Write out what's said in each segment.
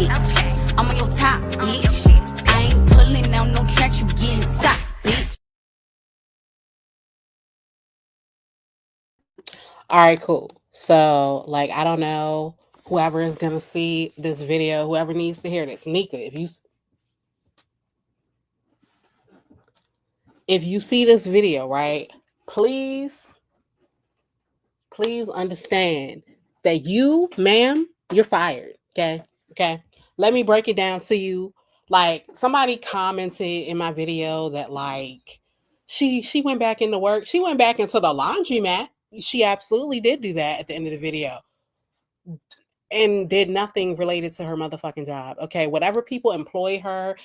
bitch. I'm on your top, bitch. I ain't pulling down no tracks, you getting socked, bitch. All right, cool. So, like, I don't know whoever is gonna see this video, whoever needs to hear this. Nika, if you see this video, right, please, please understand that you, ma'am, you're fired. Okay. Okay. Let me break it down to you. Like, somebody commented in my video that, like, she went back into work. She went back into the laundromat. She absolutely did do that at the end of the video and did nothing related to her motherfucking job. Okay, whatever people employ her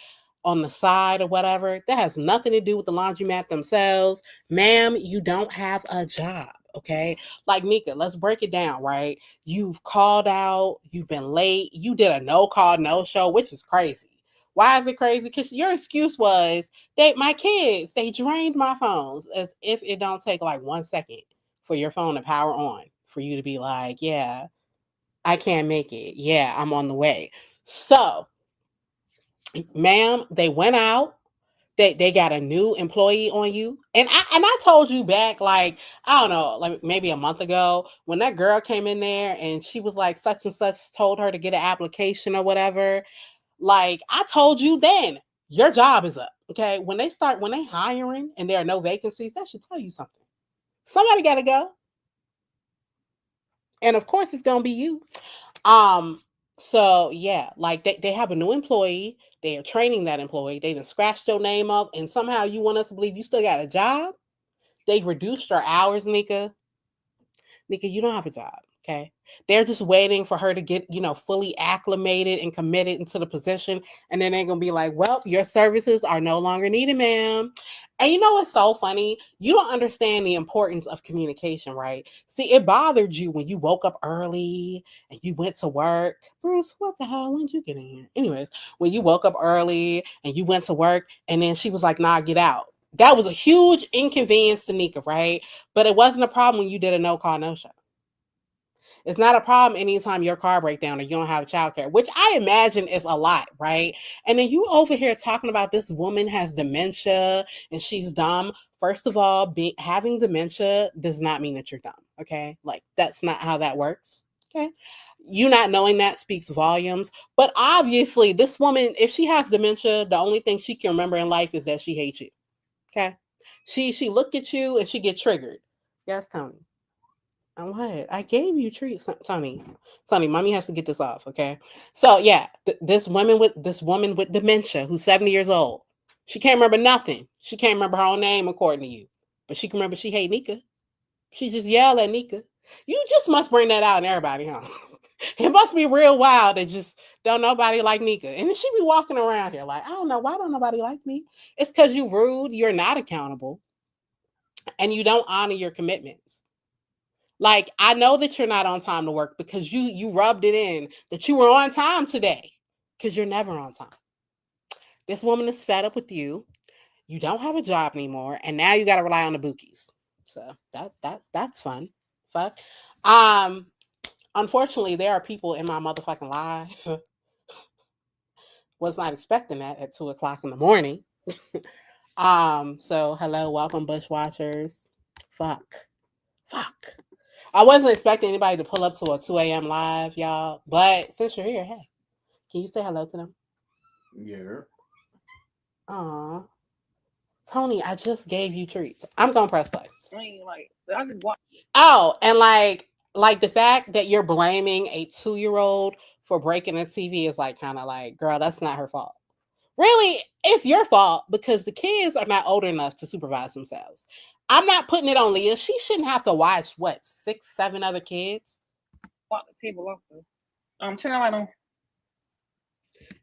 on the side or whatever, that has nothing to do with the laundromat themselves. Ma'am, you don't have a job. Okay, like Nika, let's break it down, right? You've called out, you've been late, you did a no call, no show, which is crazy. Why is it crazy? Because your excuse was my kids, they drained my phones, as if it don't take like 1 second for your phone to power on for you to be like, yeah, I can't make it. Yeah, I'm on the way. So, ma'am, they went out. They got a new employee on you. And I told you back, like, I don't know, like maybe a month ago, when that girl came in there and she was like such and such told her to get an application or whatever. Like, I told you then, your job is up. Okay. When they hiring and there are no vacancies, that should tell you something. Somebody gotta go. And of course it's gonna be you. Um, so yeah, like they have a new employee, they are training that employee, they done scratched your name up, and somehow you want us to believe you still got a job? They reduced your hours, Nika. Nika, you don't have a job. Okay. They're just waiting for her to get, fully acclimated and committed into the position. And then they're going to be like, well, your services are no longer needed, ma'am. And you know what's so funny? You don't understand the importance of communication, right? See, it bothered you when you woke up early and you went to work. Bruce, what the hell? When did you get in here? Anyways, when you woke up early and you went to work and then she was like, nah, get out. That was a huge inconvenience to Nika, right? But it wasn't a problem when you did a no call, no show. It's not a problem anytime your car breaks down or you don't have childcare, which I imagine is a lot, right? And then you over here talking about this woman has dementia and she's dumb. First of all, having dementia does not mean that you're dumb, okay? Like, that's not how that works, okay? You not knowing that speaks volumes. But obviously, this woman, if she has dementia, the only thing she can remember in life is that she hates you, okay? She look at you and she get triggered. Yes, Tony. What? I gave you treats, Tony. Tony, mommy has to get this off, okay? So yeah, this woman with dementia who's 70 years old. She can't remember nothing. She can't remember her own name according to you. But she can remember she hate Nika. She just yelled at Nika. You just must bring that out in everybody, huh? It must be real wild that just don't nobody like Nika. And then she be walking around here like, I don't know, why don't nobody like me? It's because you rude, you're not accountable, and you don't honor your commitments. Like, I know that you're not on time to work because you rubbed it in that you were on time today because you're never on time. This woman is fed up with you. You don't have a job anymore, and now you got to rely on the bookies. So that's fun. Fuck. Um, Unfortunately, there are people in my motherfucking life. Was not expecting that at 2 o'clock in the morning. So hello, welcome, bushwatchers. Fuck. I wasn't expecting anybody to pull up to a 2 a.m. live, y'all. But since you're here, hey, can you say hello to them? Yeah. Aw. Tony, I just gave you treats. I'm gonna press play. I mean, like, I just want. Oh, and like the fact that you're blaming a 2-year-old for breaking the TV is like kind of like, girl, that's not her fault. Really, it's your fault because the kids are not old enough to supervise themselves. I'm not putting it on Leah. She shouldn't have to watch what 6, 7 other kids. Walk the table off. Turn the light on.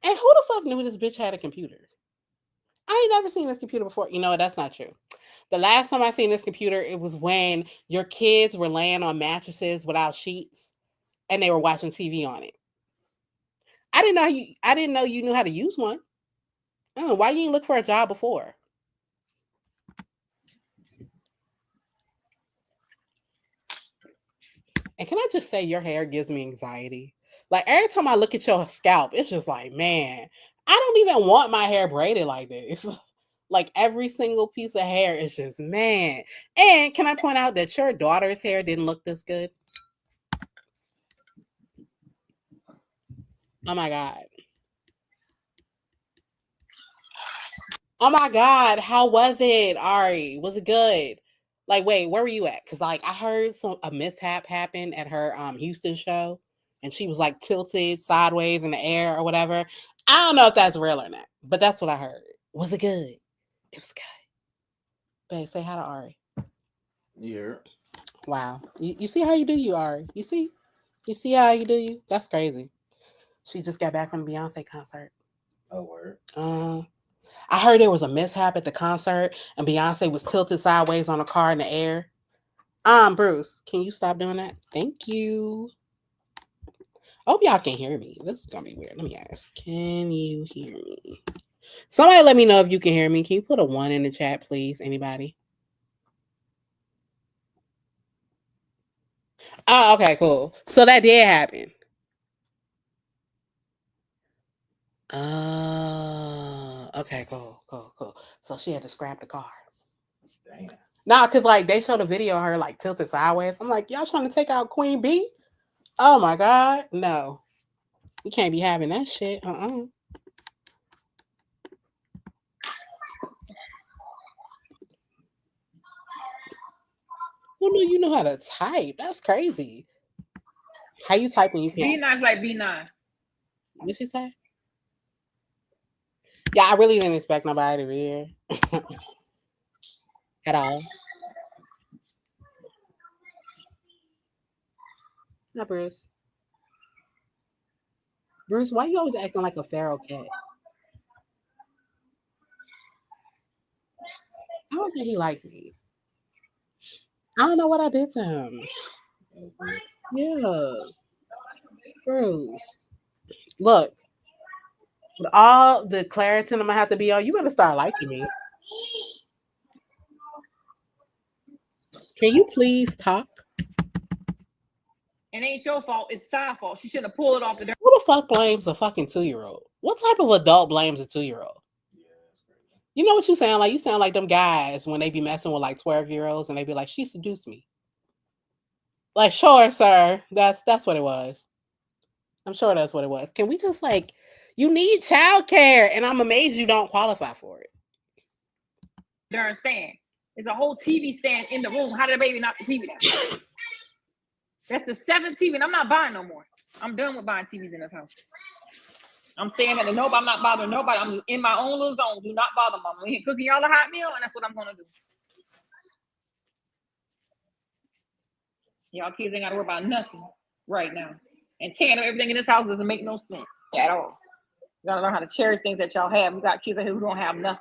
And who the fuck knew this bitch had a computer? I ain't never seen this computer before. You know what? That's not true. The last time I seen this computer, it was when your kids were laying on mattresses without sheets and they were watching TV on it. I didn't know you knew how to use one. Oh, why you didn't look for a job before? And can I just say your hair gives me anxiety? Like every time I look at your scalp, it's just like, man, I don't even want my hair braided like this. Like every single piece of hair is just, man. And can I point out that your daughter's hair didn't look this good? Oh my God. Oh my God. How was it, Ari? Was it good? Like, wait, where were you at? Because like I heard a mishap happen at her Houston show, and she was like tilted sideways in the air or whatever. I don't know if that's real or not, but that's what I heard. Was it good? It was good. Babe, say hi to Ari. Yeah. Wow. You see how you do you, Ari? You see how you do you? That's crazy. She just got back from the Beyonce concert. Oh, word. I heard there was a mishap at the concert and Beyonce was tilted sideways on a car in the air. Bruce, can you stop doing that? Thank you. I hope y'all can hear me. This is gonna be weird. Let me ask. Can you hear me? Somebody let me know if you can hear me. Can you put a 1 in the chat, please? Anybody? Oh, okay, cool. So that did happen. Okay, cool. So she had to scrap the car. Damn. Nah, cause like they showed a video of her like tilted sideways. I'm like, y'all trying to take out Queen B? Oh my God, no. We can't be having that shit. Oh no, you know how to type. That's crazy. How you type when you can't? B9's like B9. What she say? Yeah, I really didn't expect nobody to be here at all. Not Bruce. Bruce, why you always acting like a feral cat? I don't think he liked me. I don't know what I did to him. Yeah, Bruce. Look, with all the Claritin I'm gonna have to be on, you better start liking me. Can you please talk? It ain't your fault. It's Sai's fault. She shouldn't have pulled it off the dirt. Who the fuck blames a fucking 2-year-old? What type of adult blames a 2-year-old? Yeah, that's crazy. You know what you sound like? You sound like them guys when they be messing with like 12-year-olds and they be like, she seduced me. Like, sure, sir. That's what it was. I'm sure that's what it was. Can we just like, you need childcare, and I'm amazed you don't qualify for it. Darn stand. There's a whole TV stand in the room. How did the baby knock the TV down? That's the 7th TV, and I'm not buying no more. I'm done with buying TVs in this house. I'm saying that to nobody. I'm not bothering nobody. I'm just in my own little zone. Do not bother me. I'm here cooking y'all a hot meal, and that's what I'm gonna do. Y'all kids ain't gotta worry about nothing right now. And tearing up everything in this house doesn't make no sense at all. You gotta learn how to cherish things that y'all have. You got kids out here who don't have nothing.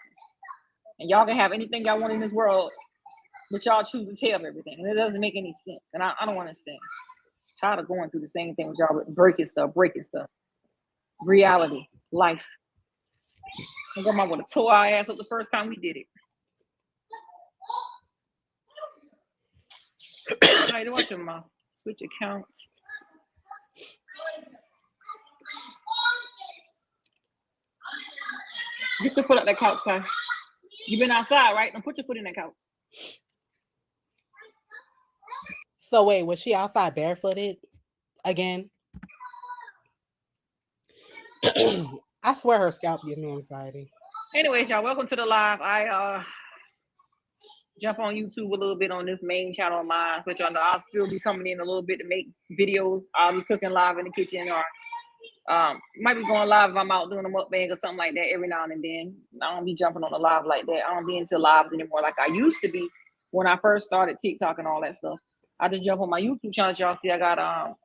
And y'all can have anything y'all want in this world, but y'all choose to tear up everything. And it doesn't make any sense. And I don't understand. I'm tired of going through the same thing with y'all, breaking stuff. Reality, life. My grandma would have tore our ass up the first time we did it. Hey, watch your mouth. Switch accounts. Get your foot up that couch, Kai. You been outside, right? Now put your foot in that couch. So wait, was she outside barefooted again? I swear her scalp gives me anxiety. Anyways, y'all, welcome to the live. I jump on YouTube a little bit on this main channel of mine, so y'all know I'll still be coming in a little bit to make videos. I'll be cooking live in the kitchen, or might be going live if I'm out doing a mukbang or something like that every now and then. I don't be jumping on the live like that. I don't be into lives anymore like I used to be when I first started TikTok and all that stuff. I just jump on my YouTube channel. Y'all see I got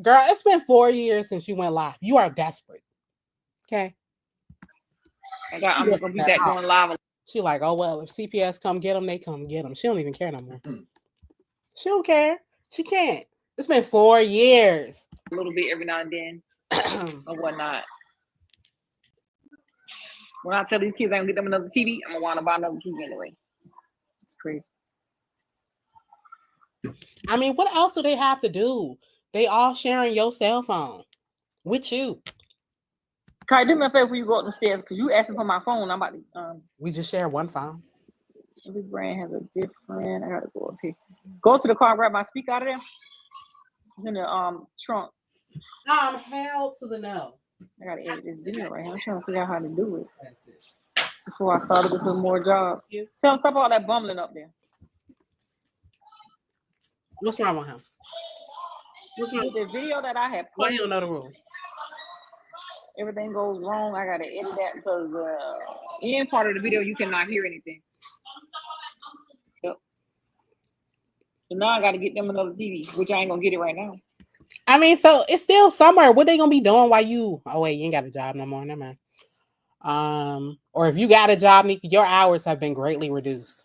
Girl, it's been 4 years since you went live. You are desperate. Okay. I'm just gonna be back going live. She like, oh well, if CPS come get them, they come get them. She don't even care no more. She don't care. She can't. It's been 4 years. A little bit every now and then or whatnot. When I tell these kids I ain't gonna get them another TV, I'm gonna want to buy another TV anyway. It's crazy. I mean, what else do they have to do? They all sharing your cell phone. With you. Kai, do me a favor before you go up the stairs, because you asking for my phone. I'm about to We just share one phone. every brand has a different. I gotta go up here. Go to the car and grab my speaker out of there. It's in the trunk. Hell to the no. I gotta edit this video right here. I'm trying to figure out how to do it before I started with some more jobs. Tell him stop all that bumbling up there. What's wrong with him? What's wrong? The video that I had Why posted, you don't know the rules? everything goes wrong. I gotta edit that because the end part of the video you cannot hear anything. Yep. So now I gotta get them another TV, which I ain't gonna get it right now. I mean, so it's still somewhere. What they gonna be doing while you? Oh wait, you ain't got a job no more. Never mind. Or if you got a job, Nika, your hours have been greatly reduced.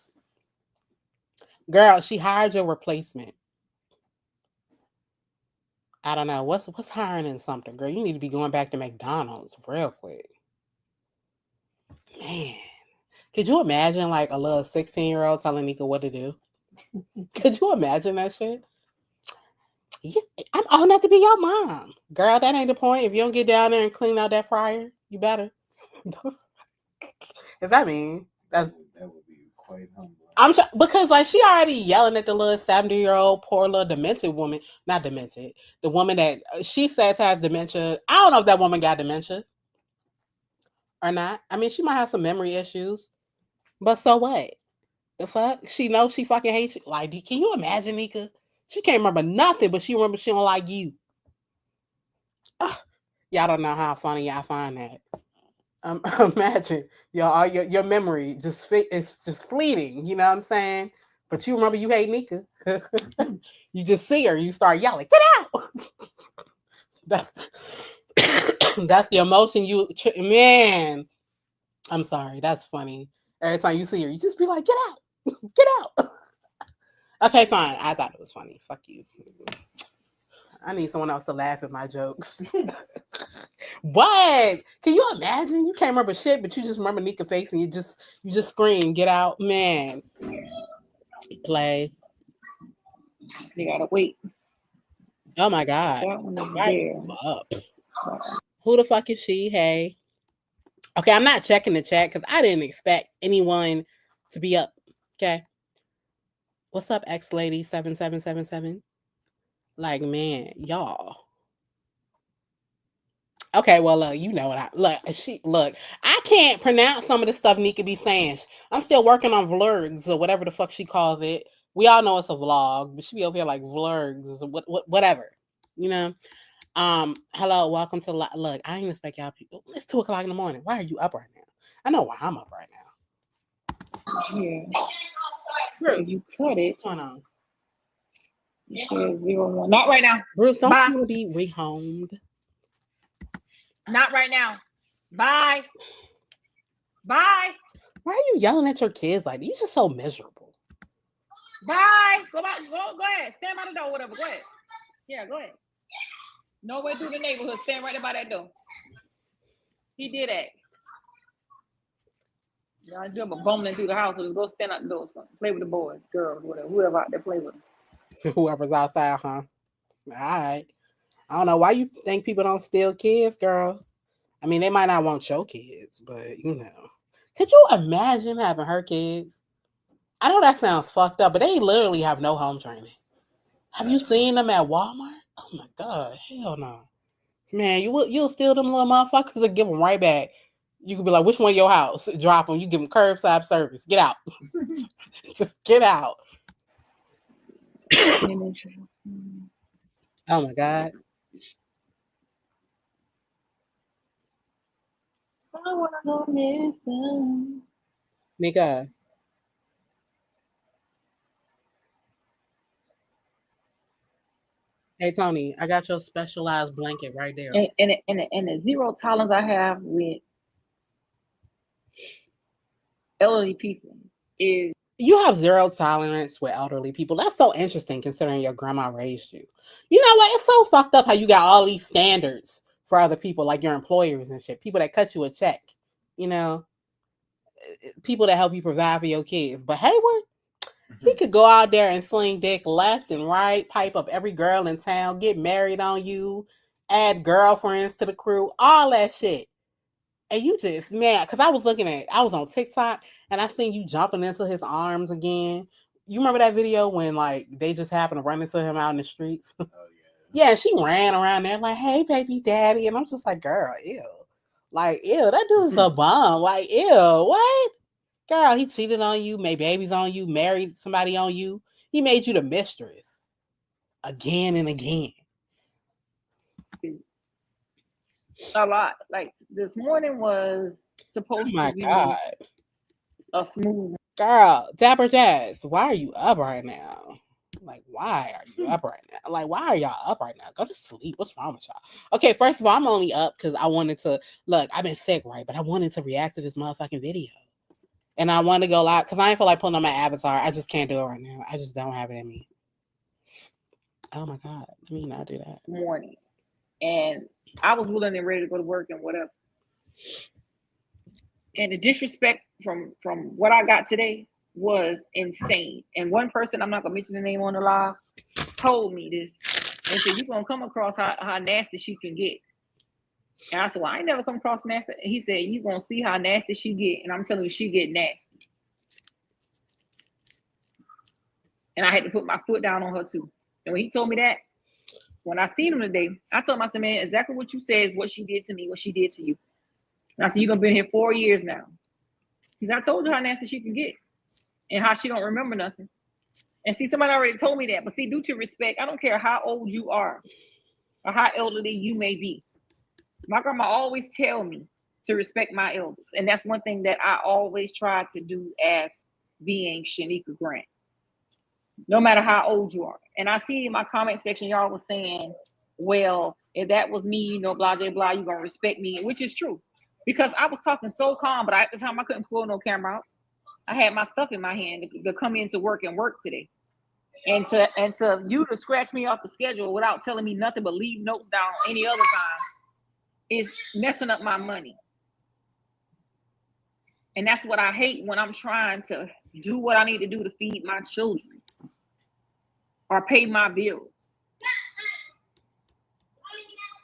Girl, she hired your replacement. I don't know. What's hiring in something, girl? You need to be going back to McDonald's real quick. Man, could you imagine like a little 16-year-old telling Nika what to do? Could you imagine that shit? Yeah, I'm old enough to be your mom. Girl, that ain't the point. If you don't get down there and clean out that fryer, you better. If that mean That would be quite humbling. Because like she already yelling at the little 70-year-old poor little demented woman. Not demented. The woman that she says has dementia. I don't know if that woman got dementia or not. I mean, she might have some memory issues. But so what? The fuck? She knows she fucking hates you. Like, can you imagine, Nika? She can't remember nothing, but she remembers she don't like you. Ugh. Y'all don't know how funny y'all find that. Imagine your memory it's just fleeting. You know what I'm saying? But you remember you hate Nika. You just see her, you start yelling, "Get out!" That's the emotion man. I'm sorry, that's funny. Every time you see her, you just be like, "Get out, get out." Okay, fine. I thought it was funny. Fuck you. I need someone else to laugh at my jokes. What? Can you imagine? You can't remember shit, but you just remember Nika face and you just scream, "Get out!" Man. Play. You gotta wait. Oh my God. That one is Right there. up. Who the fuck is she? Hey. Okay, I'm not checking the chat because I didn't expect anyone to be up. Okay. What's up, X Lady 7777? Like, man, y'all. Okay, well, you know what I can't pronounce some of the stuff Nika be saying. I'm still working on vlogs or whatever the fuck she calls it. We all know it's a vlog, but she be over here like vlogs or whatever, you know. Hello, welcome to look. I ain't expect y'all people. It's 2:00 in the morning. Why are you up right now? I know why I'm up right now. Yeah. So if you cut it, what's going on? It says 01. Not right now. Bruce, don't Bye. you want to be rehomed? Not right now. Bye. Bye. Why are you yelling at your kids like that? You're just so miserable. Bye. Go back. Go ahead. Stand by the door. Whatever. Go ahead. Yeah, go ahead. No way through the neighborhood. Stand right by that door. He did ask. Y'all do but bumbling through the house, so just go stand out the door or something. Play with the boys, girls, whatever. Whoever out there, play with them. Whoever's outside, huh? All right. I don't know why you think people don't steal kids, girl. I mean, they might not want your kids, but you know. Could you imagine having her kids? I know that sounds fucked up, but they literally have no home training. Have you seen them at Walmart? Oh my God, hell no. Man, you'll steal them little motherfuckers and give them right back. You could be like, which one your house? Drop them. You give them curbside service. Get out. Just get out. Oh my God. I wanna go missing. Nika. Hey Tony, I got your specialized blanket right there. And the zero tolerance I have with elderly people is you have zero tolerance with elderly people. That's so interesting considering your grandma raised you. You know what? It's so fucked up how you got all these standards for other people, like your employers and shit. People that cut you a check, you know, people that help you provide for your kids. But Hayward, he could go out there and sling dick left and right, pipe up every girl in town, get married on you, add girlfriends to the crew, all that shit. And you just, man, because I was on TikTok and I seen you jumping into his arms again. You remember that video when like they just happened to run into him out in the streets? Oh Yeah, she ran around there like, hey, baby daddy. And I'm just like, girl, ew. Like, ew, that dude's a bum. Like, ew, what? Girl, he cheated on you, made babies on you, married somebody on you. He made you the mistress again and again. A lot. Like this morning was supposed to be a smooth. Girl, Dapper Jazz, why are you up right now? Like, why are you up right now? Like, why are y'all up right now? Go to sleep. What's wrong with y'all? Okay, first of all, I'm only up because I wanted to look. I've been sick, right? But I wanted to react to this motherfucking video. And I want to go live because I ain't feel like putting on my avatar. I just can't do it right now. I just don't have it in me. Oh my God. Let me not do that. Morning. And I was willing and ready to go to work and whatever. And the disrespect from what I got today was insane. And one person, I'm not gonna mention the name on the live, told me this and said, you're gonna come across how nasty she can get. And I said, well, I ain't never come across nasty. And he said, you're gonna see how nasty she get. And I'm telling you, she get nasty. And I had to put my foot down on her too. And when he told me that, when I seen him today, I told him, I said, man, exactly what you said is what she did to me, what she did to you. And I said, you've been here 4 years now. Because I told you how nasty she can get and how she don't remember nothing. And see, somebody already told me that. But see, due to respect, I don't care how old you are or how elderly you may be. My grandma always tell me to respect my elders. And that's one thing that I always try to do as being Shanika Grant. No matter how old you are. And I see in my comment section, y'all was saying, well, if that was me, you know, blah, blah, blah, you're going to respect me, which is true. Because I was talking so calm, but at the time I couldn't pull no camera out. I had my stuff in my hand to come into work and work today. And to you to scratch me off the schedule without telling me nothing but leave notes down any other time is messing up my money. And that's what I hate when I'm trying to do what I need to do to feed my children or pay my bills.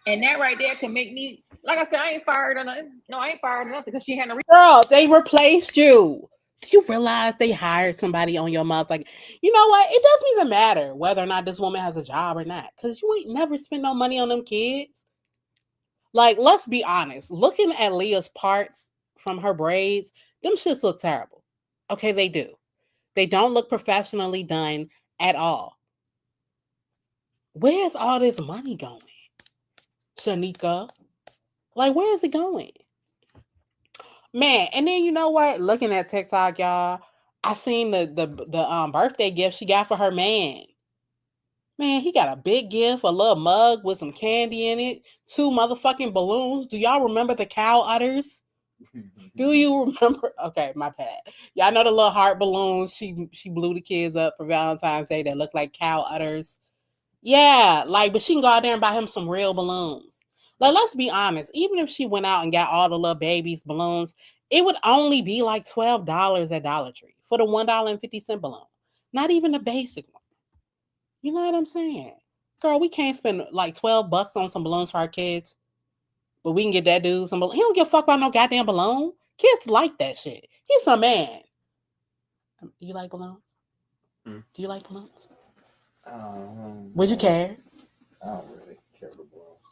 And that right there can make me, like I said, I ain't fired or nothing. No, I ain't fired or nothing because she had no reason. Girl, they replaced you. Do you realize they hired somebody on your mouth? Like, you know what? It doesn't even matter whether or not this woman has a job or not. Because you ain't never spent no money on them kids. Like, let's be honest. Looking at Leah's parts from her braids, them shits look terrible. Okay, they do. They don't look professionally done at all. Where's all this money going? Shanika? Like, where is it going? Man, and then you know what? Looking at TikTok, y'all, I seen the birthday gift she got for her man. Man, he got a big gift, a little mug with some candy in it, 2 motherfucking balloons. Do y'all remember the cow udders? Do you remember? Okay, my bad. Y'all know the little heart balloons she blew the kids up for Valentine's Day that looked like cow udders? Yeah, like, but she can go out there and buy him some real balloons. Like, let's be honest. Even if she went out and got all the little babies' balloons, it would only be like $12 at Dollar Tree for the $1.50 balloon. Not even the basic one. You know what I'm saying? Girl, we can't spend like $12 on some balloons for our kids, but we can get that dude some balloons. He don't give a fuck about no goddamn balloon. Kids like that shit. He's a man. Do you like balloons? Do you like balloons? Would you care? I don't really care for balloons.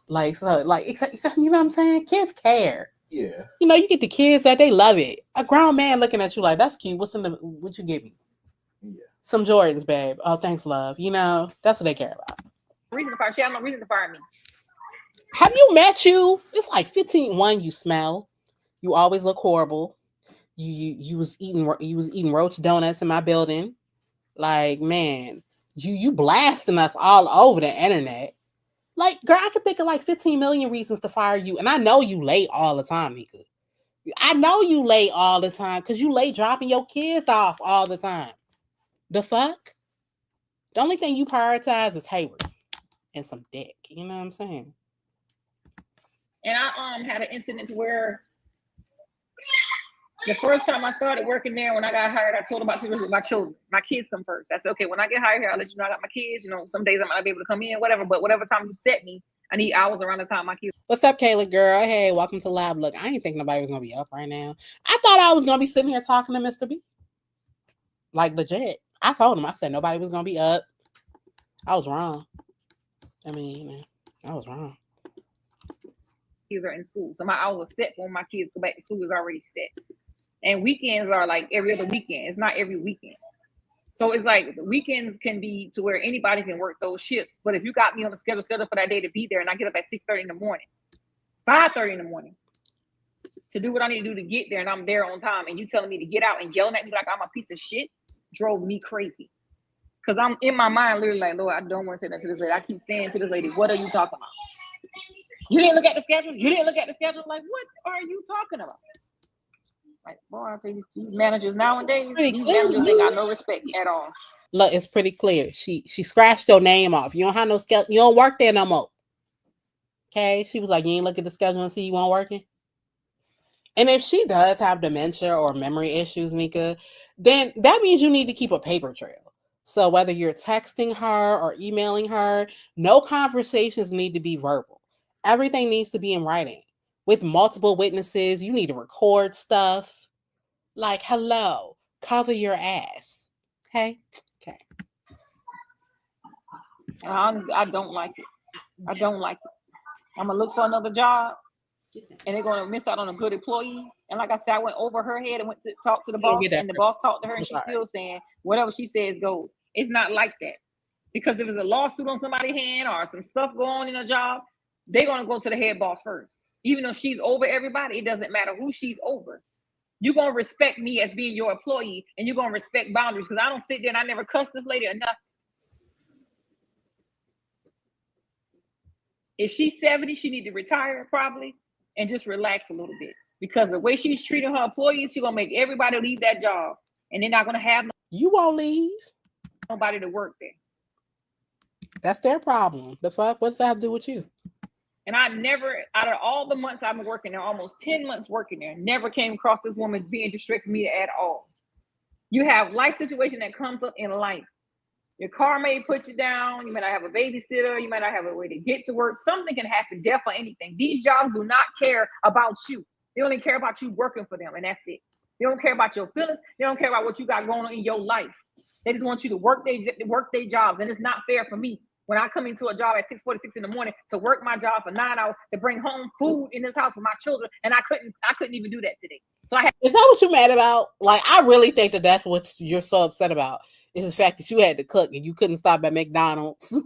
Like, so, like, you know what I'm saying? Kids care. Yeah. You know, you get the kids that they love it. A grown man looking at you like, that's cute. What you give me? Yeah. Some Jordans, babe. Oh, thanks, love. You know, that's what they care about. She had no reason to fire me. Have you met you? It's like 15. You smell. You always look horrible. You was eating roach donuts in my building. Like, man, you blasting us all over the internet. Like, girl, I could think of like 15 million reasons to fire you. And I know you late all the time, Nika. I know you late all the time because you late dropping your kids off all the time. The fuck? The only thing you prioritize is Hayward and some dick. You know what I'm saying? And I had an incident where the first time I started working there, when I got hired, I told them about situations with my children. My kids come first. I said, okay, when I get hired here, I'll let you know I got my kids. You know, some days I might not be able to come in, whatever. But whatever time you set me, I need hours around the time my kids. What's up, Kayla girl? Hey, welcome to Live. Look, I ain't think nobody was gonna be up right now. I thought I was gonna be sitting here talking to Mr. B. Like legit. I told him, I said nobody was gonna be up. I was wrong. I mean, I was wrong. Kids are in school, so my hours are set for when my kids go back to school is already set. And weekends are like every other weekend. It's not every weekend. So it's like the weekends can be to where anybody can work those shifts. But if you got me on the schedule for that day to be there, and I get up at 6:30 in the morning, 5:30 in the morning to do what I need to do to get there, and I'm there on time, and you telling me to get out and yelling at me like I'm a piece of shit, drove me crazy. Because I'm in my mind literally like, Lord, I don't want to say that to this lady. I keep saying to this lady, what are you talking about? You didn't look at the schedule? You didn't look at the schedule? Like, what are you talking about? Like, boy, I tell you, these managers nowadays, these managers ain't got no respect at all. Look, it's pretty clear. She scratched your name off. You don't have no schedule. You don't work there no more. Okay? She was like, you ain't look at the schedule and see you weren't working. And if she does have dementia or memory issues, Nika, then that means you need to keep a paper trail. So whether you're texting her or emailing her, no conversations need to be verbal. Everything needs to be in writing. With multiple witnesses, you need to record stuff. Like, hello, cover your ass. Okay? Okay. Honestly, I don't like it. I don't like it. I'm going to look for another job, and they're going to miss out on a good employee. And like I said, I went over her head and went to talk to the boss, and the boss talked to her, and she's still saying whatever she says goes. It's not like that. Because if there's a lawsuit on somebody's hand or some stuff going on in a job, they're going to go to the head boss first. Even though she's over everybody, it doesn't matter who she's over. You're going to respect me as being your employee, and you're going to respect boundaries, because I don't sit there and I never cuss this lady or nothing. If she's 70, she need to retire probably and just relax a little bit, because the way she's treating her employees, she's going to make everybody leave that job, and they're not going to have you won't leave nobody to work there. That's their problem. The fuck? What's that have to do with you? And I never, out of all the months I've been working there, almost 10 months working there, never came across this woman being disrespectful to me at all. You have life situation that comes up in life. Your car may put you down. You might not have a babysitter. You might not have a way to get to work. Something can happen, death or anything. These jobs do not care about you. They only care about you working for them, and that's it. They don't care about your feelings. They don't care about what you got going on in your life. They just want you to work their jobs, and it's not fair for me. When I come into a job at 6:46 in the morning to work my job for 9 hours to bring home food in this house for my children, and I couldn't even do that today. So is that what you're mad about? Like, I really think that's what you're so upset about, is the fact that you had to cook and you couldn't stop at McDonald's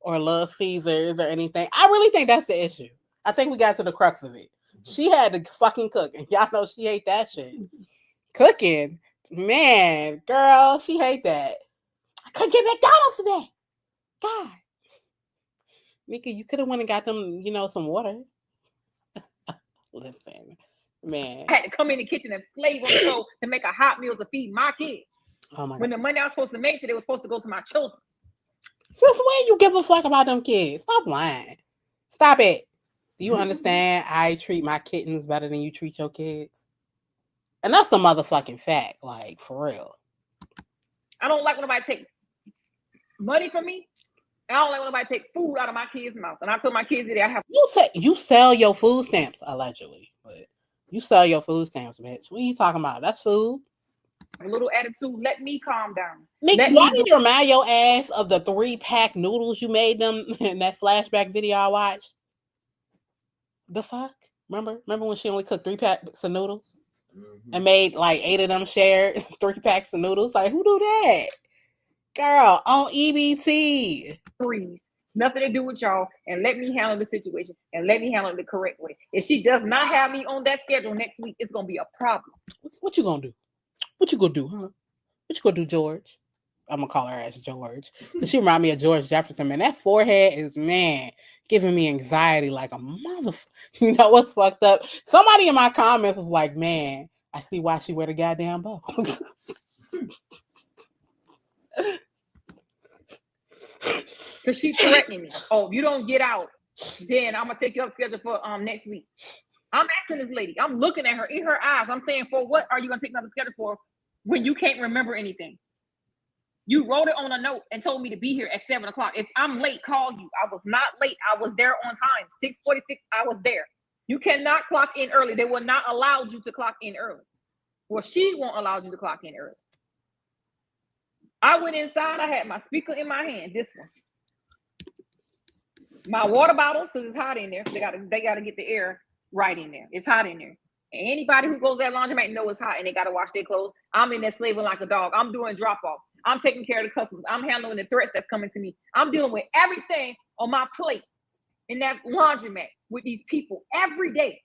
or Little Caesars or anything. I really think that's the issue. I think we got to the crux of it. She had to fucking cook, and y'all know she hate that shit. Cooking, man, girl, she hate that. I couldn't get McDonald's today. God, Nika, you could have went and got them, some water. Listen, man. I had to come in the kitchen and slave on the stove to make a hot meal to feed my kids. Oh my when God. The money I was supposed to make today was supposed to go to my children. Since when you give a fuck about them kids? Stop lying. Stop it. Do you understand I treat my kittens better than you treat your kids? And that's a motherfucking fact, like, for real. I don't like when nobody take money from me. I don't like when nobody take food out of my kids' mouth. And I told my kids that I have. You sell your food stamps, allegedly, but you sell your food stamps, bitch. What are you talking about? That's food. A little attitude. Let me calm down. Nick, I need to remind your ass of the 3-pack noodles you made them in that flashback video I watched. The fuck? Remember when she only cooked 3 packs of noodles and made like 8 of them shared 3 packs of noodles? Like, who do that? Girl, on EBT. Breathe. It's nothing to do with y'all, and let me handle the situation, and let me handle it the correct way. If she does not have me on that schedule next week, it's gonna be a problem. What you gonna do? What you gonna do, huh? What you gonna do, George? I'm gonna call her as George. She remind me of George Jefferson, man. That forehead is, man, giving me anxiety like a motherfucker. You know what's fucked up? Somebody in my comments was like, man, I see why she wear the goddamn bow. Because she's threatening me. Oh, if you don't get out, then I'm gonna take you up schedule for next week. I'm asking this lady. I'm looking at her in her eyes. I'm saying, for what are you gonna take me up schedule for when you can't remember anything? You wrote it on a note and told me to be here at 7 o'clock. If I'm late, call you. I was not late. I was there on time. 6:46, I was there. You cannot clock in early. They will not allow you to clock in early. Well, she won't allow you to clock in early. I went inside. I had my speaker in my hand. This one. My water bottles, because it's hot in there. They gotta get the air right in there. It's hot in there. And anybody who goes to that laundromat know it's hot and they gotta wash their clothes. I'm in there slaving like a dog. I'm doing drop-offs. I'm taking care of the customers. I'm handling the threats that's coming to me. I'm dealing with everything on my plate in that laundromat with these people every day.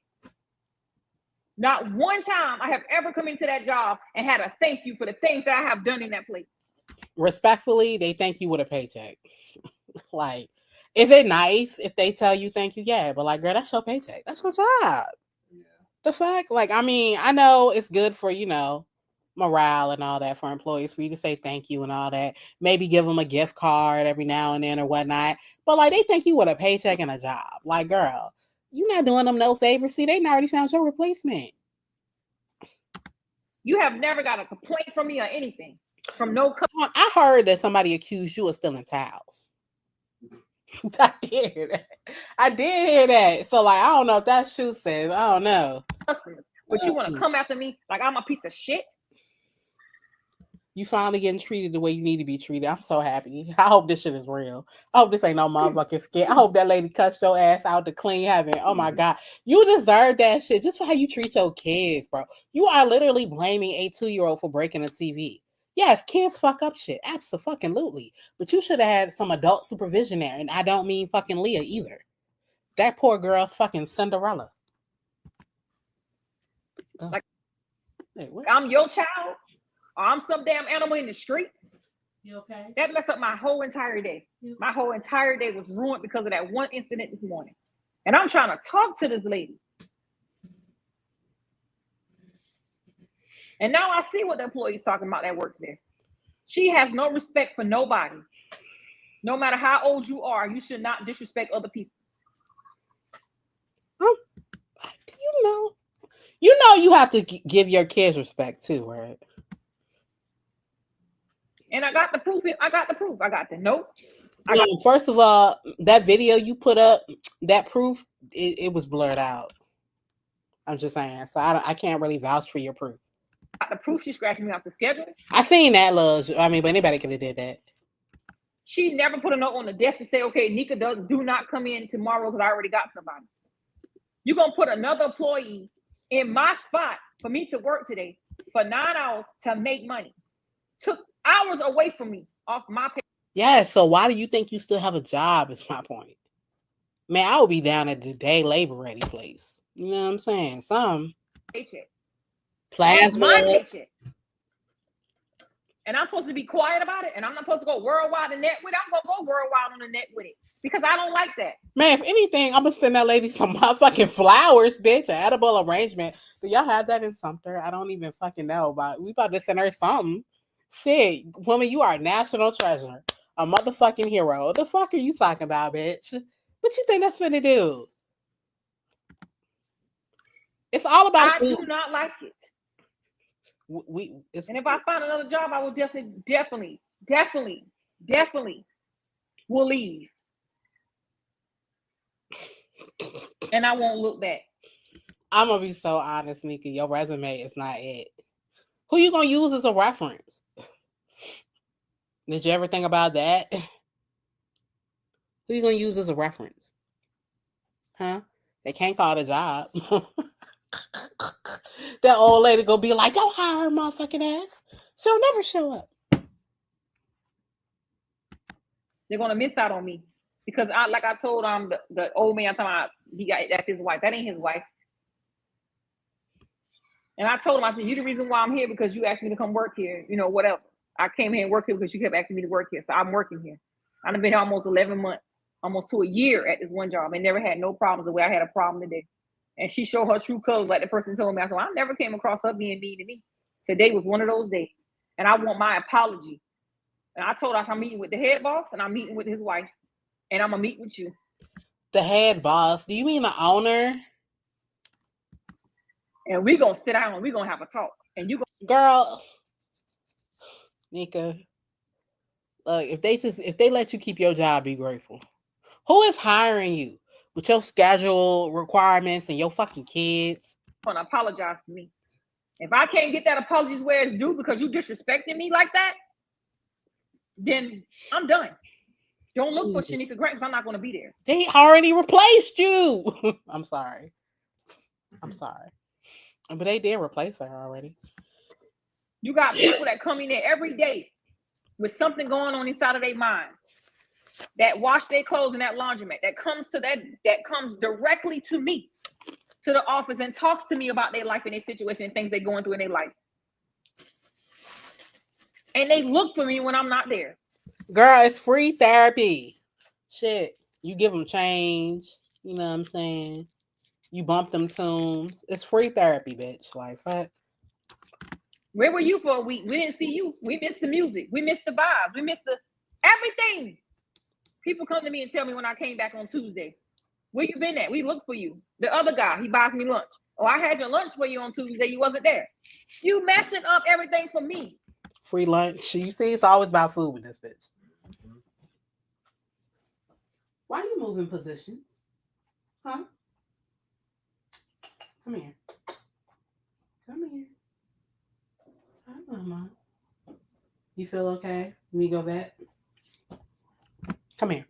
Not one time I have ever come into that job and had a thank you for the things that I have done in that place. Respectfully, they thank you with a paycheck. Like, is it nice if they tell you thank you? Yeah, but like, girl, that's your paycheck. That's your job. Yeah. The fuck? Like, I mean, I know it's good for, morale and all that for employees for you to say thank you and all that. Maybe give them a gift card every now and then or whatnot. But like, they thank you with a paycheck and a job. Like, girl, you're not doing them no favor. See, they already found your replacement. You have never got a complaint from me or anything. From no customer. I heard that somebody accused you of stealing towels. I did hear that. I did hear that. So like, I don't know if that shoe says. I don't know. Customers, but you want to come after me like I'm a piece of shit? You finally getting treated the way you need to be treated. I'm so happy. I hope this shit is real. I hope this ain't no motherfucking skit. I hope that lady cuts your ass out to clean heaven. Oh my God. You deserve that shit just for how you treat your kids, bro. You are literally blaming a 2-year-old for breaking a TV. Yes, kids fuck up shit. Absolutely. But you should have had some adult supervision there. And I don't mean fucking Leah either. That poor girl's fucking Cinderella. Like, wait, what? I'm your child. Or I'm some damn animal in the streets. You okay? That messed up my whole entire day. My whole entire day was ruined because of that one incident this morning. And I'm trying to talk to this lady. And now I see what the employee's talking about that works there. She has no respect for nobody. No matter how old you are, you should not disrespect other people. You have to give your kids respect too, right? And I got the proof. I got the note. First of all, that video you put up, that proof, it was blurred out. I'm just saying. So I can't really vouch for your proof. I got the proof. She scratched me off the schedule. I seen that, love. I mean, but anybody could have did that. She never put a note on the desk to say, okay, Nika, do not come in tomorrow because I already got somebody. You're going to put another employee in my spot for me to work today for 9 hours to make money. Took hours away from me off my pay. Yeah, so why do you think you still have a job is my point. Man, I would be down at the day labor ready place. You know what I'm saying? Some paycheck. Plasma. My paycheck. And I'm supposed to be quiet about it, and I'm not supposed to go worldwide the net with it. I'm going to go worldwide on the net with it because I don't like that. Man, if anything, I'm going to send that lady some motherfucking flowers, bitch. An edible arrangement. Do y'all have that in Sumter? I don't even fucking know. But we about to send her something. Shit, woman, you are a national treasure. A motherfucking hero. What the fuck are you talking about, bitch? What you think that's finna do? It's all about food. Do not like it. And if I find another job, I will definitely will leave. And I won't look back. I'm gonna be so honest, Nika. Your resume is not it. Who you gonna use as a reference? Did you ever think about that? Who you gonna use as a reference? Huh? They can't call it a job. That old lady gonna be like, don't hire her motherfucking ass. She'll never show up. They're gonna miss out on me. Because I told the old man, I'm talking about that's his wife. That ain't his wife. And I told him, I said, you the reason why I'm here because you asked me to come work here, whatever. I came here and worked here because you kept asking me to work here. So I'm working here. I've been here almost 11 months, almost to a year at this one job and never had no problems the way I had a problem today. And she showed her true colors like the person told me. I said, I never came across her being mean to me. Today was one of those days. And I want my apology. And I told her I'm meeting with the head boss and I'm meeting with his wife. And I'm going to meet with you. The head boss? Do you mean the owner? And we're going to sit down and we're going to have a talk. And you go, girl, Nika, if they let you keep your job, be grateful. Who is hiring you with your schedule requirements and your fucking kids? And apologize to me. If I can't get that apologies where it's due because you disrespecting me like that, then I'm done. Don't look for Shanika Grant because I'm not going to be there. They already replaced you. I'm sorry. But they did replace her already. You got people that come in there every day with something going on inside of their mind, that wash their clothes in that laundromat, that comes directly to me, to the office, and talks to me about their life and their situation and things they're going through in their life. And they look for me when I'm not there. Girl, it's free therapy. Shit. You give them change. You know what I'm saying? You bump them tunes. It's free therapy, bitch. Like, fuck. Where were you for a week? We didn't see you. We missed the music. We missed the vibes. We missed the everything. People come to me and tell me when I came back on Tuesday, where you been at? We looked for you. The other guy, he buys me lunch. Oh, I had your lunch for you on Tuesday. You wasn't there. You messing up everything for me. Free lunch. You see, it's always about food with this bitch. Why are you moving positions? Huh? Come here. Come here. Hi, Mama. You feel okay? Let me go back. Come here.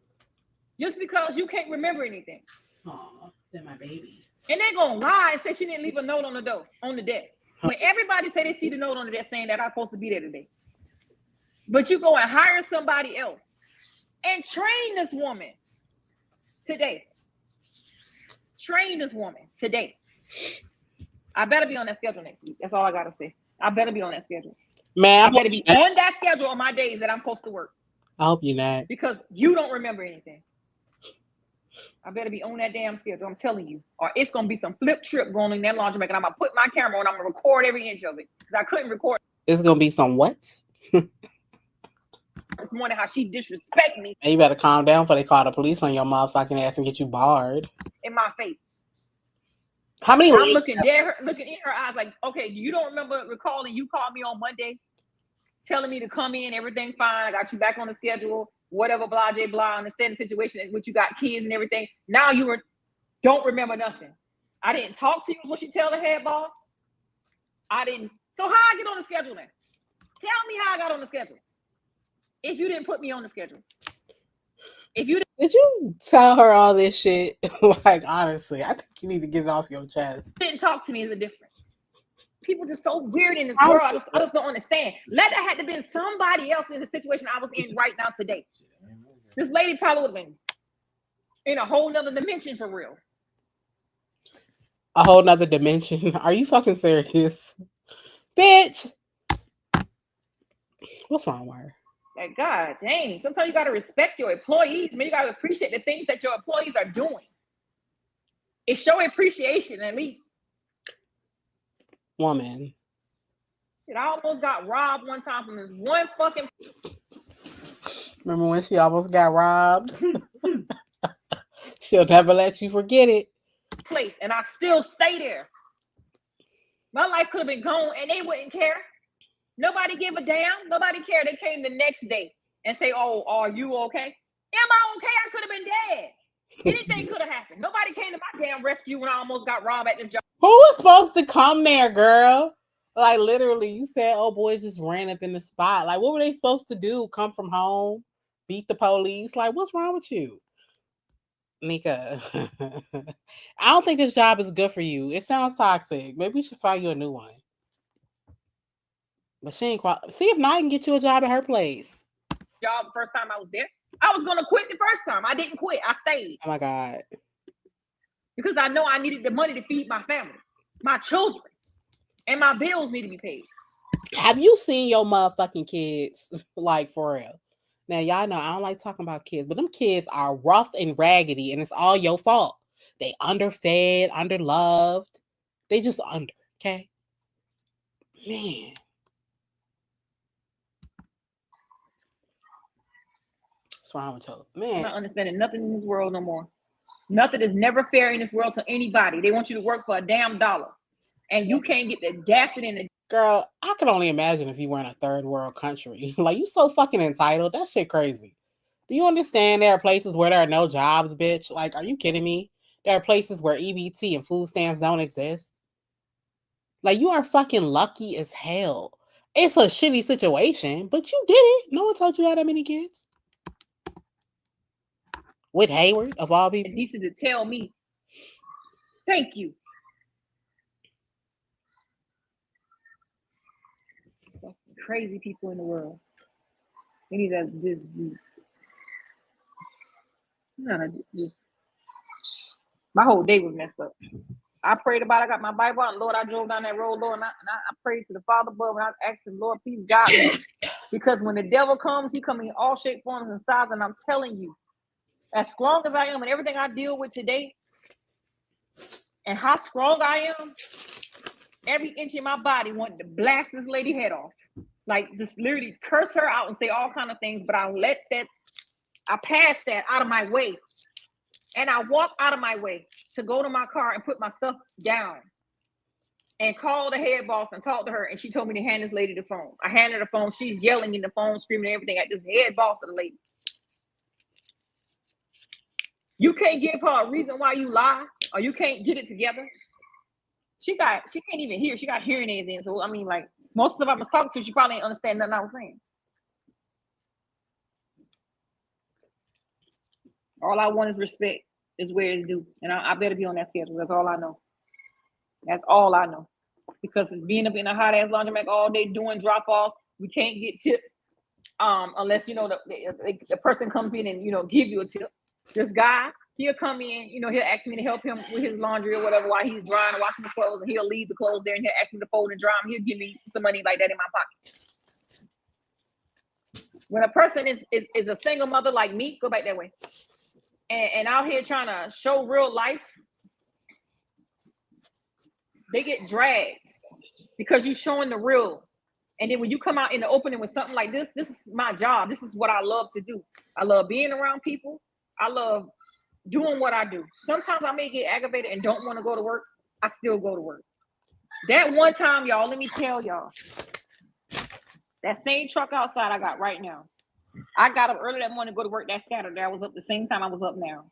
Just because you can't remember anything. Aw, they're my baby. And they're going to lie and say she didn't leave a note on the door, on the desk. When everybody say they see the note on the desk saying that I'm supposed to be there today. But you go and hire somebody else and train this woman today. Train this woman today. I better be on that schedule next week. That's all I got to say. I better be on that schedule. Man, I better be on that schedule on my days that I'm supposed to work. I hope you're not. Because you don't remember anything. I better be on that damn schedule. I'm telling you. Or it's going to be some flip trip going in that laundromat. And I'm going to put my camera on. I'm going to record every inch of it. Because I couldn't record. It's going to be some what? This morning how she disrespect me. And you better calm down before they call the police on your motherfucking ass and get you barred. In my face. How many? I'm looking in her eyes like, okay, you don't recalling you called me on Monday telling me to come in, everything fine. I got you back on the schedule, whatever, blah, blah, blah. Understand the situation in which you got kids and everything. Now you don't remember nothing. I didn't talk to you, what she tell the head boss. I didn't. So how I get on the schedule then? Tell me how I got on the schedule. If you didn't put me on the schedule. If you did you tell her all this shit? Like, honestly, I think you need to get it off your chest. Didn't talk to me is a difference. People just so weird in this world. I just don't understand. Let that had to been somebody else in the situation I was in right now today. This lady probably would have been in a whole nother dimension for real. A whole nother dimension? Are you fucking serious? Bitch! What's wrong with her? Like, God dang. Sometimes you got to respect your employees. I mean, you got to appreciate the things that your employees are doing. It show appreciation at least. Woman. Shit, I almost got robbed one time from this one fucking. Remember when she almost got robbed? She'll never let you forget it. Place, and I still stay there. My life could have been gone and they wouldn't care. Nobody give a damn. Nobody cared. They came the next day and say, oh, are you okay? Am I okay? I could have been dead. Anything could have happened. Nobody came to my damn rescue when I almost got robbed at this job. Who was supposed to come there, girl? Like, literally, you said, oh, boy, just ran up in the spot. Like, what were they supposed to do? Come from home? Beat the police? Like, what's wrong with you? Nika, I don't think this job is good for you. It sounds toxic. Maybe we should find you a new one. But she ain't see if not, I can get you a job at her place. Job the first time I was there. I was gonna quit the first time. I didn't quit. I stayed. Oh my God. Because I know I needed the money to feed my family, my children, and my bills need to be paid. Have you seen your motherfucking kids? Like, for real. Now, y'all know I don't like talking about kids, but them kids are rough and raggedy, and it's all your fault. They underfed, underloved. They just under, okay? Man. What's wrong with you? Man. I'm not understanding nothing in this world no more. Nothing is never fair in this world to anybody. They want you to work for a damn dollar. And you can't get the audacity and the Girl, I can only imagine if you were in a third world country. Like, you so fucking entitled. That shit crazy. Do you understand there are places where there are no jobs, bitch? Like, are you kidding me? There are places where EBT and food stamps don't exist. Like, you are fucking lucky as hell. It's a shitty situation, but you did it. No one told you had that many kids. With Hayward, of all people. Decent to tell me, thank you. Crazy people in the world. They need to just my whole day was messed up. I prayed about it. I got my Bible out, and Lord, I drove down that road, Lord, and I prayed to the Father above, and I asked him, Lord, please guide me. Because when the devil comes, he comes in all shape, forms, and sizes, and I'm telling you, as strong as I am and everything I deal with today, and how strong I am, every inch in my body wanted to blast this lady head off. Like, just literally curse her out and say all kind of things, but I passed that out of my way. And I walked out of my way to go to my car and put my stuff down and call the head boss and talk to her. And she told me to hand this lady the phone. I handed her the phone. She's yelling in the phone, screaming everything at this head boss of the lady. You can't give her a reason why you lie, or you can't get it together. She can't even hear. She got hearing aids in. So, I mean, like, most of us I was talking to, she probably didn't understand nothing I was saying. All I want is respect, is where it's due. And I better be on that schedule. That's all I know. That's all I know. Because being up in a hot ass laundromat all day doing drop offs, we can't get tips unless, you know, the person comes in and, you know, give you a tip. This guy, he'll come in, you know, he'll ask me to help him with his laundry or whatever while he's drying and washing his clothes, and he'll leave the clothes there and he'll ask me to fold and dry them. He'll give me some money like that in my pocket. When a person is a single mother like me, go back that way, and out here trying to show real life, they get dragged because you're showing the real. And then when you come out in the opening with something like this is my job. This is what I love to do. I love being around people. I love doing what I do. Sometimes I may get aggravated and don't want to go to work. I still go to work. That one time, y'all, let me tell y'all, that same truck outside I got right now, I got up early that morning to go to work that Saturday. I was up the same time I was up now.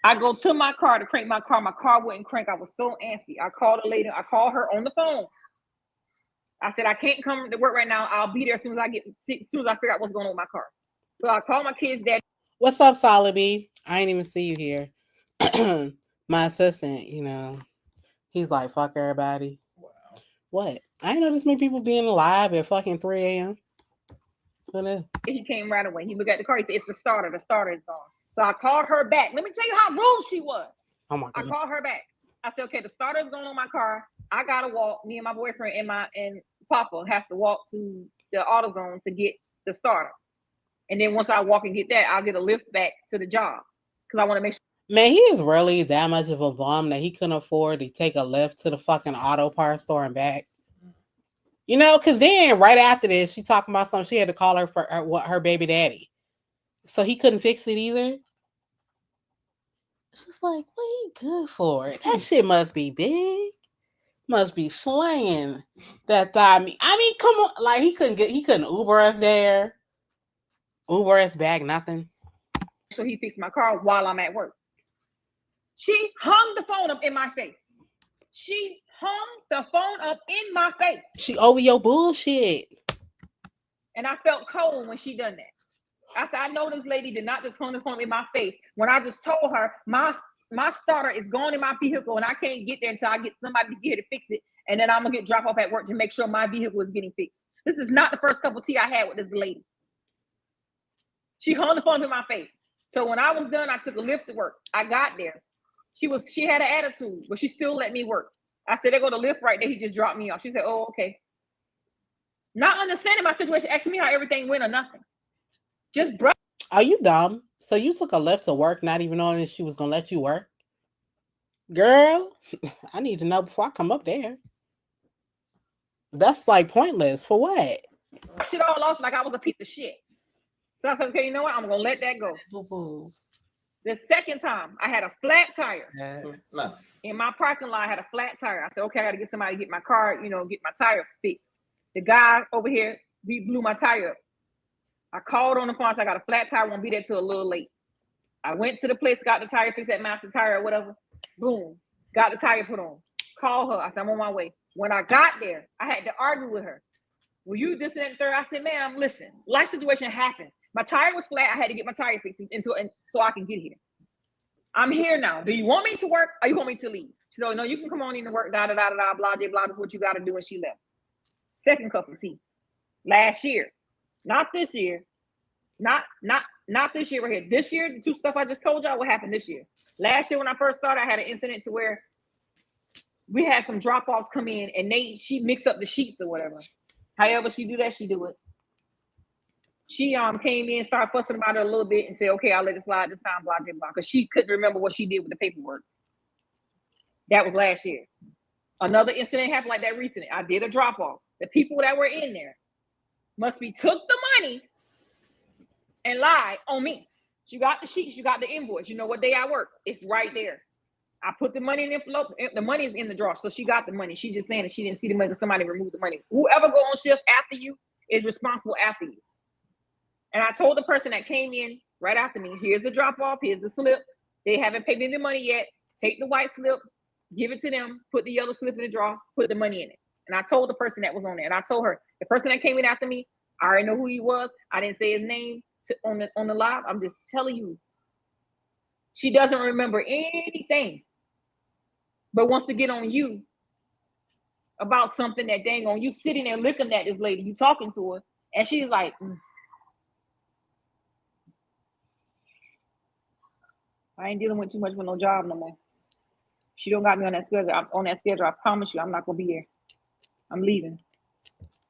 I go to my car to crank my car. My car wouldn't crank. I was so antsy. I called a lady. I called her on the phone. I said, I can't come to work right now. I'll be there as soon as I figure out what's going on with my car. So I called my kids' dad. What's up, Solid B? I ain't even see you here. My assistant, you know, he's like, fuck everybody. Wow. What? I didn't know this many people being alive at fucking 3 a.m. What is? He came right away. He looked at the car. He said, it's the starter. The starter is gone. So I called her back. Let me tell you how rude she was. Oh my God. I called her back. I said, okay, the starter is going on my car. I gotta walk. Me and my boyfriend and Papa has to walk to the AutoZone to get the starter. And then once I walk and get that, I'll get a lift back to the job because I want to make sure. Man, he is really that much of a bum that he couldn't afford to take a lift to the fucking auto parts store and back. You know, because then right after this, she talking about something. She had to call her for her baby daddy. So he couldn't fix it either. She's like, what he good for? That shit must be big. Must be slanging that thigh. I mean, come on. Like, he couldn't Uber us there. Uber us back, nothing. So he fixed my car while I'm at work. She hung the phone up in my face. She hung the phone up in my face. She over your bullshit. And I felt cold when she done that. I said, I know this lady did not just hung the phone in my face when I just told her my starter is gone in my vehicle and I can't get there until I get somebody to get here to fix it. And then I'm going to get dropped off at work to make sure my vehicle is getting fixed. This is not the first cup of tea I had with this lady. She hung the phone in my face. So when I was done, I took a lift to work. I got there. She had an attitude, but she still let me work. I said, there go the lift right there. He just dropped me off. She said, oh, okay. Not understanding my situation, asking me how everything went or nothing. Just bruh. Are you dumb? So you took a lift to work, not even knowing she was gonna let you work? Girl, I need to know before I come up there. That's like pointless. For what? Shit all off like I was a piece of shit. So I said, okay, you know what? I'm gonna let that go. Boo-boo. The second time, I had a flat tire. No. In my parking lot, I had a flat tire. I said, okay, I got to get somebody to get my car, get my tire fixed. The guy over here, he blew my tire up. I called on the phone. I said, I got a flat tire. Won't be there till a little late. I went to the place, got the tire fixed at Master Tire or whatever. Boom. Got the tire put on. Call her. I said, I'm on my way. When I got there, I had to argue with her. Well, you this and that and third. I said, ma'am, listen, life situation happens. My tire was flat. I had to get my tire fixed so I can get here. I'm here now. Do you want me to work or you want me to leave? She said, no, you can come on in to work, blah, blah, blah, blah, this is what you got to do. And she left. Second cup of tea. Last year. Not this year. Not this year right here. This year, the two stuff I just told y'all what happened this year. Last year when I first started, I had an incident to where we had some drop-offs come in and she mixed up the sheets or whatever. However she do that, she do it. She came in, started fussing about it a little bit and said, okay, I'll let it slide this time, blah, blah, blah. Because she couldn't remember what she did with the paperwork. That was last year. Another incident happened like that recently. I did a drop-off. The people that were in there must be took the money and lied on me. She got the sheets, you got the invoice. You know what day I work. It's right there. I put the money in the envelope. The money is in the drawer. So she got the money. She's just saying that she didn't see the money because somebody removed the money. Whoever go on shift after you is responsible after you. And I told the person that came in right after me, here's the drop off, here's the slip. They haven't paid me the money yet. Take the white slip, give it to them, put the yellow slip in the drawer, put the money in it. And I told the person that was on there, and I told her, the person that came in after me, I already know who he was. I didn't say his name on the live. I'm just telling you. She doesn't remember anything, but wants to get on you about something that dang on you sitting there looking at this lady, you talking to her, and she's like, I ain't dealing with too much with no job no more. She don't got me on that schedule. I promise you, I'm not gonna be here. I'm leaving.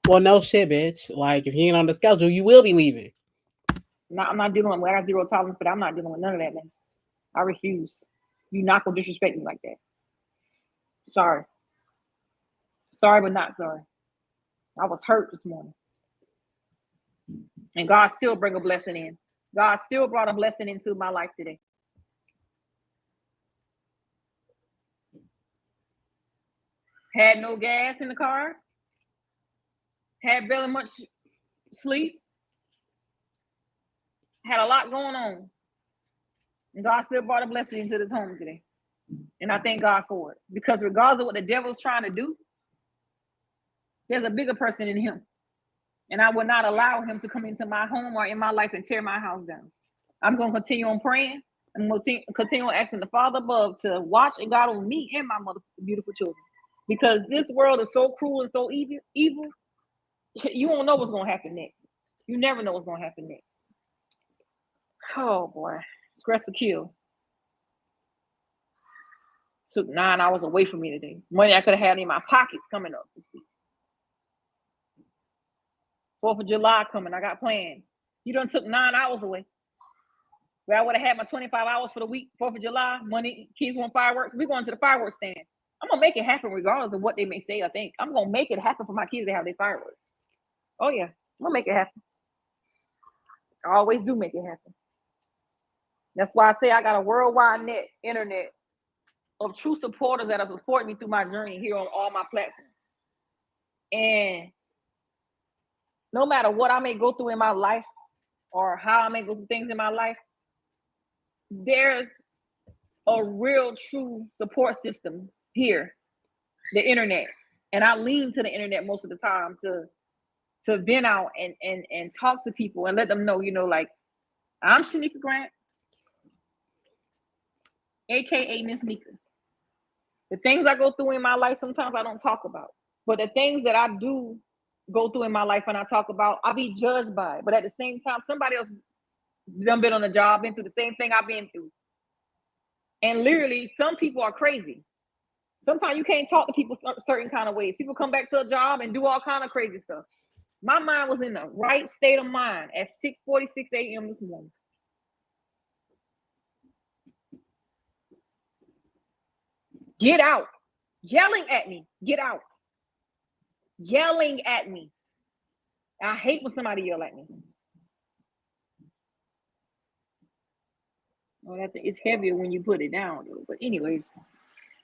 Well, no shit, bitch. Like, if you ain't on the schedule, you will be leaving. I'm not dealing with. I got zero tolerance, but I'm not dealing with none of that, man. I refuse. You're not gonna disrespect me like that. Sorry, but not sorry. I was hurt this morning, and God still bring a blessing in. God still brought a blessing into my life today. Had no gas in the car. Had barely much sleep. Had a lot going on. And God still brought a blessing into this home today. And I thank God for it. Because regardless of what the devil's trying to do, there's a bigger person in him. And I will not allow him to come into my home or in my life and tear my house down. I'm going to continue on praying. I'm going to continue on asking the Father above to watch and guard on me and my beautiful children. Because this world is so cruel and so evil, you don't know what's going to happen next. You never know what's going to happen next. Oh, boy. Stress to kill. Took 9 hours away from me today. Money I could have had in my pockets coming up this week. 4th of July coming. I got plans. You done took 9 hours away. Where I would have had my 25 hours for the week, 4th of July, money, kids want fireworks. We're going to the fireworks stand. I'm going to make it happen regardless of what they may say or think. I'm going to make it happen for my kids to have their fireworks. Oh, yeah. I'm going to make it happen. I always do make it happen. That's why I say I got a worldwide internet of true supporters that are supporting me through my journey here on all my platforms. And no matter what I may go through in my life or how I may go through things in my life, there's a real true support system here, the internet. And I lean to the internet most of the time to vent out and talk to people and let them know, like, I'm Shanika Grant, aka Miss Nika. The things I go through in my life, sometimes I don't talk about. But the things that I do go through in my life and I talk about, I'll be judged by it. But at the same time, somebody else done been on a job, been through the same thing I've been through. And literally, some people are crazy. Sometimes you can't talk to people certain kind of ways. People come back to a job and do all kind of crazy stuff. My mind was in the right state of mind at 6:46 a.m. this morning. Get out. Yelling at me. Get out. Yelling at me. I hate when somebody yell at me. Well, it's heavier when you put it down, though. But anyways,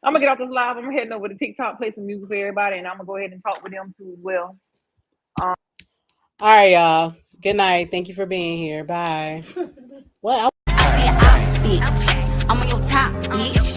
I'm gonna get off this live. I'm heading over to TikTok, play some music for everybody, and I'm gonna go ahead and talk with them too as well. All right, y'all. Good night. Thank you for being here. Bye. Well, I see an eye, bitch. I'm on your top, bitch.